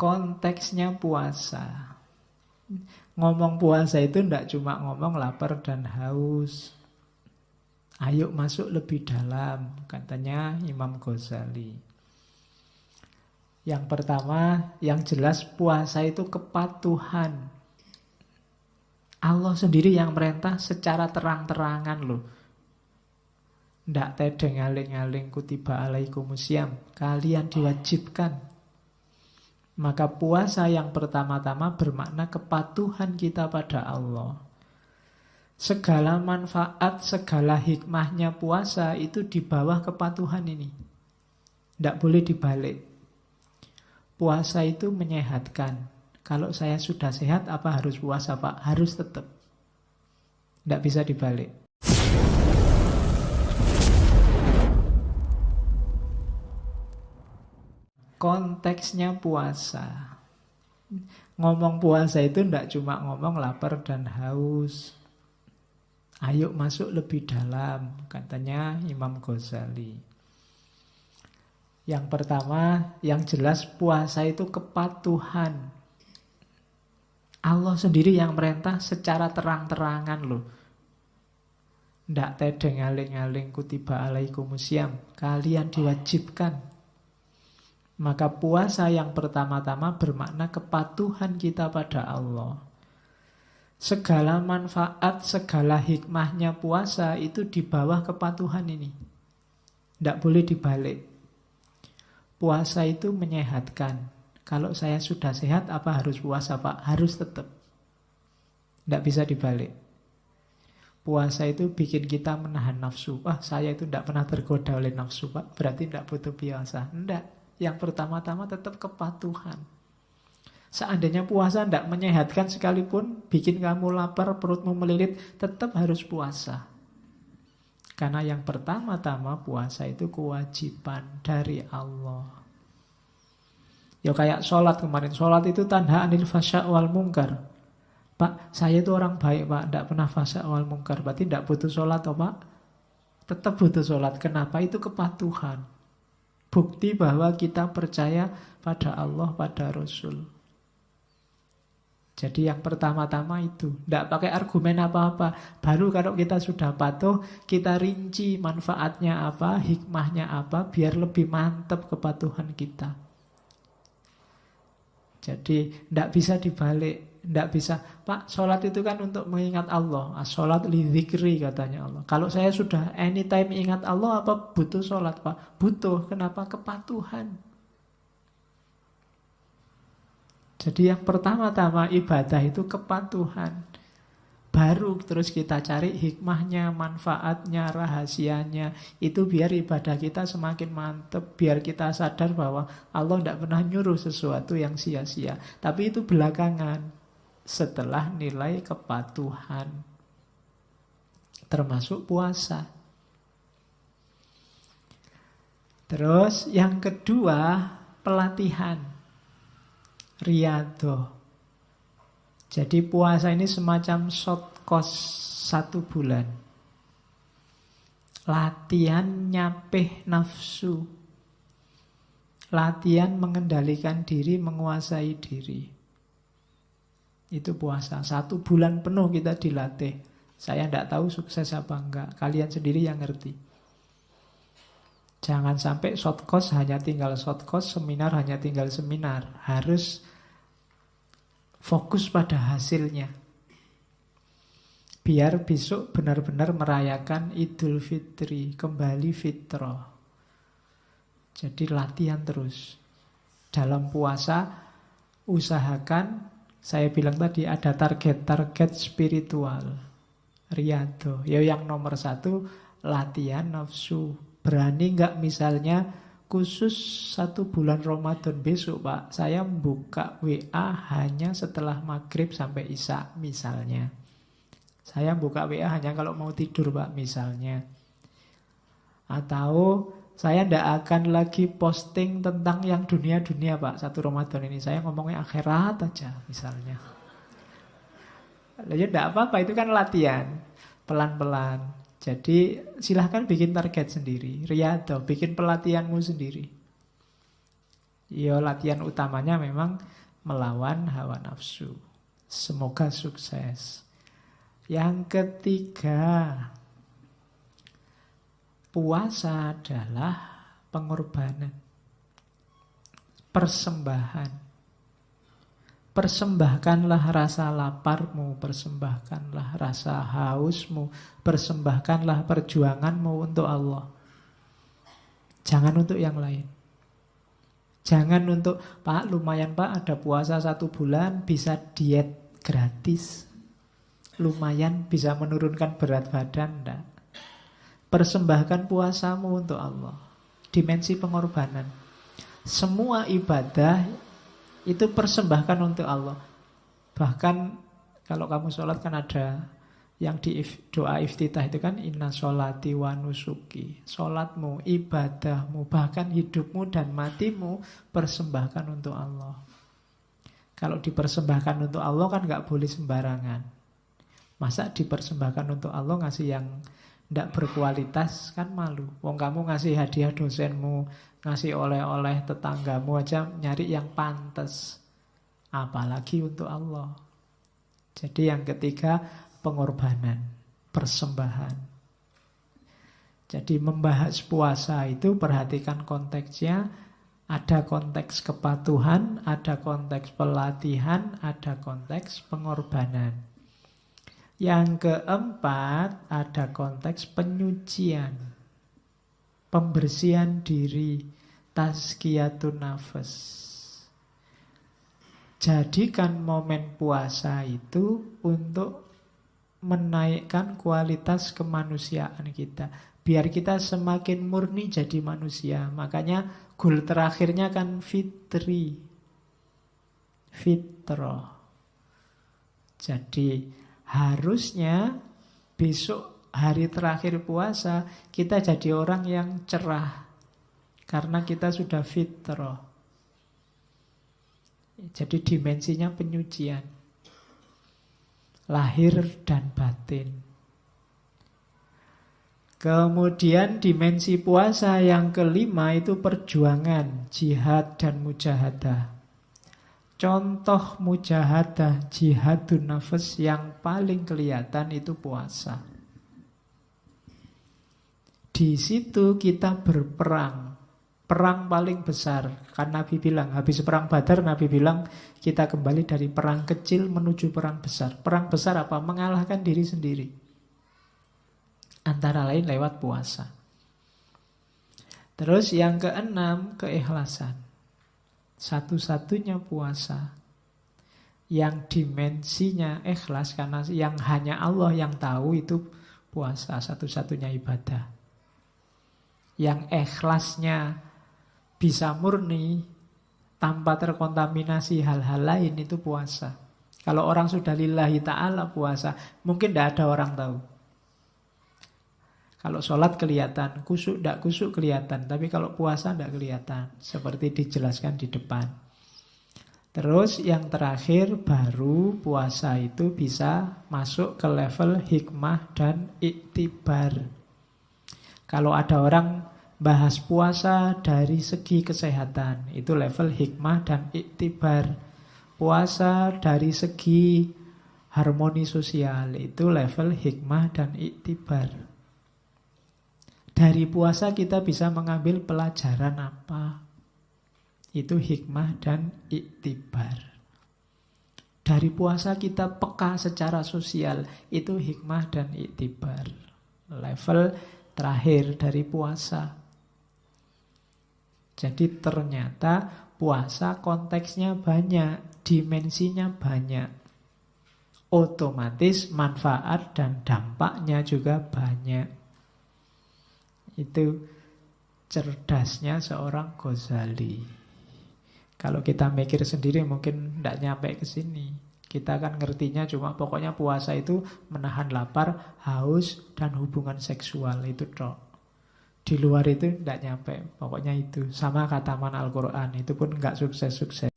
konteksnya puasa. Ngomong puasa itu tidak cuma ngomong lapar dan haus. Ayo masuk lebih dalam, katanya Imam Ghazali. Yang pertama, yang jelas puasa itu kepatuhan. Allah sendiri yang merintah secara terang-terangan loh. Ndak tedeng aling-aling kutiba alaikumusiyam. Kalian diwajibkan. Maka puasa yang pertama-tama bermakna kepatuhan kita pada Allah. Segala manfaat, segala hikmahnya puasa itu di bawah kepatuhan ini. Ndak boleh dibalik. Puasa itu menyehatkan. Kalau saya sudah sehat, apa harus puasa, Pak? Harus tetap. Ndak bisa dibalik. Konteksnya puasa. Ngomong puasa itu ndak cuma ngomong lapar dan haus. Ayo masuk lebih dalam, katanya Imam Ghazali. Yang pertama, yang jelas puasa itu kepatuhan. Allah sendiri yang merintah secara terang-terangan loh. Ndak tedeng aling-aling kutiba alaikumusiyam. Kalian diwajibkan. Maka puasa yang pertama-tama bermakna kepatuhan kita pada Allah. Segala manfaat, segala hikmahnya puasa itu di bawah kepatuhan ini. Ndak boleh dibalik. Puasa itu menyehatkan. Kalau saya sudah sehat, apa harus puasa, Pak? Harus tetap. Ndak bisa dibalik. Puasa itu bikin kita menahan nafsu. Wah, saya itu ndak pernah tergoda oleh nafsu, Pak. Berarti ndak butuh puasa. Ndak. Yang pertama-tama tetap kepatuhan. Seandainya puasa ndak menyehatkan sekalipun, bikin kamu lapar, perutmu melilit, tetap harus puasa. Karena yang pertama-tama puasa itu kewajiban dari Allah. Ya kayak sholat kemarin. Sholat itu tanha anil fasya' wal mungkar. Pak, saya itu orang baik, Pak. Ndak pernah fasya' wal mungkar. Berarti ndak butuh sholat, oh Pak? Tetap butuh sholat. Kenapa? Itu kepatuhan. Bukti bahwa kita percaya pada Allah, pada Rasul. Jadi yang pertama-tama itu. Tidak pakai argumen apa-apa. Baru kalau kita sudah patuh, kita rinci manfaatnya apa, hikmahnya apa, biar lebih mantap kepatuhan kita. Jadi tidak bisa dibalik. Tidak bisa, Pak, sholat itu kan untuk mengingat Allah. Sholat li dzikri katanya Allah. Kalau saya sudah anytime ingat Allah, apa butuh sholat, Pak? Butuh. Kenapa? Kepatuhan. Jadi yang pertama-tama ibadah itu kepatuhan. Baru terus kita cari hikmahnya, manfaatnya, rahasianya. Itu biar ibadah kita semakin mantap. Biar kita sadar bahwa Allah tidak pernah nyuruh sesuatu yang sia-sia. Tapi itu belakangan. Setelah nilai kepatuhan. Termasuk puasa. Terus yang kedua, pelatihan. Riyadhah. Jadi puasa ini semacam short course 1 bulan. Latihan nyapih nafsu. Latihan mengendalikan diri, menguasai diri. Itu puasa. 1 bulan penuh kita dilatih. Saya tidak tahu sukses apa enggak. Kalian sendiri yang ngerti. Jangan sampai short course hanya tinggal short course, seminar hanya tinggal seminar. Harus fokus pada hasilnya. Biar besok benar-benar merayakan Idul Fitri, kembali fitrah. Jadi latihan terus. Dalam puasa, usahakan, saya bilang tadi ada target-target spiritual. Riyadhah. Ya yang nomor 1, latihan nafsu. Berani nggak misalnya khusus 1 bulan Ramadan besok, Pak, saya buka WA hanya setelah maghrib sampai isya misalnya. Saya buka WA hanya kalau mau tidur, Pak, misalnya. Atau saya tidak akan lagi posting tentang yang dunia-dunia, Pak, 1 Ramadan ini. Saya ngomongnya akhirat aja misalnya. Ya tidak apa-apa, itu kan latihan. Pelan-pelan. Jadi silahkan bikin target sendiri. Riyadhah, bikin pelatihanmu sendiri. Ya latihan utamanya memang melawan hawa nafsu. Semoga sukses. Yang ketiga, puasa adalah pengorbanan, persembahan. Persembahkanlah rasa laparmu, persembahkanlah rasa hausmu, persembahkanlah perjuanganmu untuk Allah. Jangan untuk yang lain. Jangan untuk, Pak lumayan Pak ada puasa 1 bulan bisa diet gratis. Lumayan bisa menurunkan berat badan. Enggak. Persembahkan puasamu untuk Allah. Dimensi pengorbanan. Semua ibadah itu persembahkan untuk Allah. Bahkan kalau kamu sholat kan ada yang di doa iftitah itu kan inna sholati wa nusuki. Sholatmu, ibadahmu, bahkan hidupmu dan matimu persembahkan untuk Allah. Kalau dipersembahkan untuk Allah kan gak boleh sembarangan. Masa dipersembahkan untuk Allah ngasih yang tidak berkualitas kan malu. Wong kamu ngasih hadiah dosenmu, ngasih oleh-oleh tetanggamu aja nyari yang pantas. Apalagi untuk Allah. Jadi yang ketiga pengorbanan, persembahan. Jadi membahas puasa itu perhatikan konteksnya. Ada konteks kepatuhan, ada konteks pelatihan, ada konteks pengorbanan. Yang keempat, ada konteks penyucian, pembersihan diri, tazkiyatun nafas. Jadikan momen puasa itu untuk menaikkan kualitas kemanusiaan kita. Biar kita semakin murni jadi manusia. Makanya goal terakhirnya kan fitri, fitrah. Jadi harusnya besok hari terakhir puasa kita jadi orang yang cerah karena kita sudah fitrah. Jadi dimensinya penyucian lahir dan batin. Kemudian dimensi puasa yang kelima itu perjuangan, jihad dan mujahadah. Contoh mujahadah, jihadun nafas yang paling kelihatan itu puasa. Di situ kita berperang. Perang paling besar. Kan Nabi bilang, habis perang Badar Nabi bilang kita kembali dari perang kecil menuju perang besar. Perang besar apa? Mengalahkan diri sendiri. Antara lain lewat puasa. Terus yang keenam, keikhlasan. Satu-satunya puasa yang dimensinya ikhlas, karena yang hanya Allah yang tahu itu puasa, satu-satunya ibadah. Yang ikhlasnya bisa murni tanpa terkontaminasi hal-hal lain itu puasa. Kalau orang sudah lillahi ta'ala puasa, mungkin tidak ada orang tahu. Kalau sholat kelihatan, kusuk tidak kusuk kelihatan. Tapi kalau puasa tidak kelihatan. Seperti dijelaskan di depan. Terus yang terakhir baru puasa itu bisa masuk ke level hikmah dan iktibar. Kalau ada orang bahas puasa dari segi kesehatan, itu level hikmah dan iktibar. Puasa dari segi harmoni sosial, itu level hikmah dan iktibar. Dari puasa kita bisa mengambil pelajaran apa? Itu hikmah dan iktibar. Dari puasa kita peka secara sosial. Itu hikmah dan iktibar. Level terakhir dari puasa. Jadi ternyata puasa konteksnya banyak, dimensinya banyak. Otomatis manfaat dan dampaknya juga banyak. Itu cerdasnya seorang Ghazali. Kalau kita mikir sendiri mungkin tidak nyampe ke sini. Kita kan ngertinya cuma pokoknya puasa itu menahan lapar, haus, dan hubungan seksual. Itu tok. Di luar itu tidak nyampe. Pokoknya itu. Sama kataman Al-Quran. Itu pun nggak sukses-sukses.